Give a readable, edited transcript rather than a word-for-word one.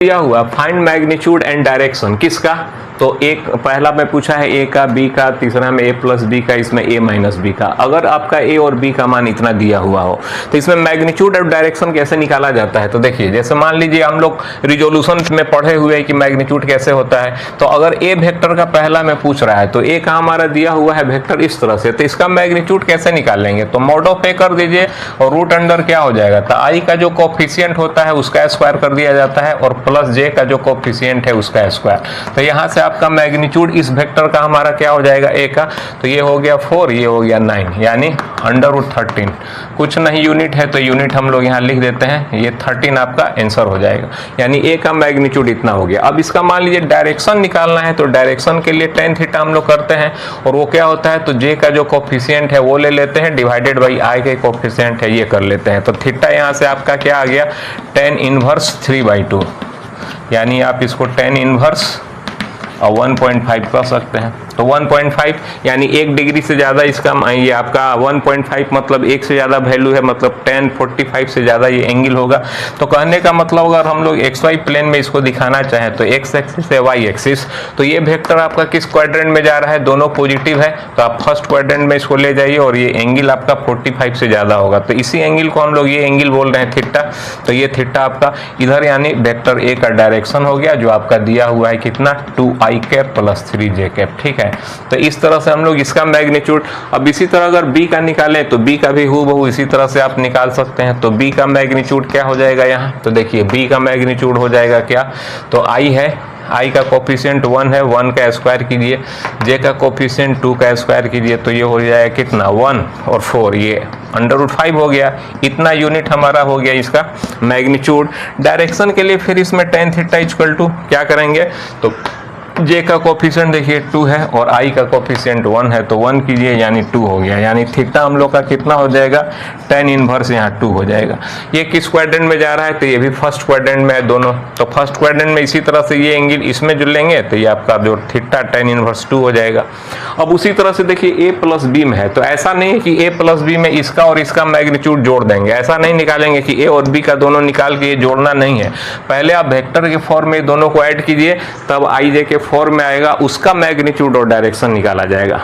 दिया हुआ find magnitude and direction किसका, तो एक पहला में पूछा है ए का, बी का, तीसरा में ए प्लस बी का, इसमें ए माइनस बी का। अगर आपका ए और बी का मान इतना दिया हुआ हो तो इसमें मैग्नीट्यूड और डायरेक्शन कैसे निकाला जाता है। तो देखिए, जैसे मान लीजिए हम लोग रिजोल्यूशन में पढ़े हुए हैं कि मैग्नीट्यूड कैसे होता है। तो अगर ए वेक्टर का पहला में पूछ रहा है तो ए का हमारा दिया हुआ है वेक्टर इस तरह से, तो इसका मैग्नीट्यूड कैसे निकालेंगे, तो मॉड ऑफ ए कर दीजिए और रूट अंडर क्या हो जाएगा, तो आई का जो कोफिशिएंट होता है उसका स्क्वायर कर दिया जाता है और प्लस जे का जो कोफिशिएंट है उसका स्क्वायर। तो यहाँ से आपका मैग्नीट्यूड इस वेक्टर का हमारा क्या हो जाएगा ए का, तो ये हो गया 4, ये हो गया 9, यानी अंडर रूट 13। कुछ नहीं यूनिट है तो यूनिट हम लोग यहाँ लिख देते हैं, ये 13 आपका आंसर हो जाएगा, यानी ए का मैग्नीट्यूड इतना हो गया। अब इसका मान लीजिए डायरेक्शन निकालना है तो डायरेक्शन के लिए tan थीटा हम लोग करते हैं और वो क्या होता है, तो जे का जो कोफिशिएंट है वो ले लेते हैं डिवाइडेड बाई आई के कोफिशिएंट है ये कर लेते हैं। तो थीटा यहाँ से आपका क्या आ गया, tan इनवर्स 3/2, यानी आप इसको tan इनवर्स 1.5 कर सकते हैं। तो 1.5 यानी 1 डिग्री से ज़्यादा इसका ये आपका 1.5 मतलब 1 से ज़्यादा वैल्यू है, मतलब tan 45 से ज़्यादा ये एंगल होगा। तो कहने का मतलब अगर हम लोग XY प्लेन में इसको दिखाना चाहें तो X एक्सिस है, Y एक्सिस, तो ये वेक्टर आपका किस क्वाड्रेंट में जा रहा है, दोनों पॉजिटिव है, तो आप फर्स्ट क्वाड्रेंट में इसको ले जाइए और ये एंगल आपका 45 से ज़्यादा होगा। तो इसी एंगल को हम लोग ये एंगल बोल रहे हैं थीटा। तो ये थीटा आपका इधर यानी वेक्टर ए का डायरेक्शन हो गया जो आपका दिया हुआ है कितना, 2i cap plus 3j cap, ठीक है। तो इस तरह से हम लोग इसका मैग्नीट्यूड, अब इसी तरह अगर बी का निकालें तो बी का भी हूबहू इसी तरह से आप निकाल सकते हैं। तो बी का मैग्नीट्यूड क्या हो जाएगा यहाँ, तो देखिए बी का मैग्नीट्यूड हो जाएगा क्या, तो आई है, आई का कोफिशिएंट 1 है, 1 का स्क्वायर कीजिए, जे का कोफिशिएंट 2 का स्क्वायर कीजिए, तो ये हो जाएगा कितना 1 और 4, ये अंडर रूट 5 हो गया। इतना यूनिट हमारा हो गया इसका मैग्नीट्यूड। डायरेक्शन के लिए फिर इसमें tan थीटा इक्वल टू क्या करेंगे, तो जे का कोफिशिएंट देखिए 2 है और आई का कोफिशिएंट 1 है, तो 1 कीजिए यानी 2 हो गया, यानी थीटा हम लोग का कितना हो जाएगा, tan इनवर्स यहाँ 2 हो जाएगा। ये किस क्वाड्रेंट में जा रहा है, तो ये भी फर्स्ट क्वाड्रेंट में है दोनों। तो फर्स्ट क्वाड्रेंट में इसी तरह से ये एंगल इसमें जुड़ लेंगे तो ये आपका जो थीटा tan इनवर्स 2 हो जाएगा। अब उसी तरह से देखिए ए प्लस बी में है, तो ऐसा नहीं है कि ए प्लस बी में इसका और इसका मैग्नीट्यूड जोड़ देंगे, ऐसा नहीं निकालेंगे कि ए और बी का दोनों निकाल के ये जोड़ना नहीं है। पहले आप वेक्टर के फॉर्म में दोनों को ऐड कीजिए, तब आई जे के फॉर्म में आएगा, उसका मैग्नीट्यूड और डायरेक्शन निकाला जाएगा।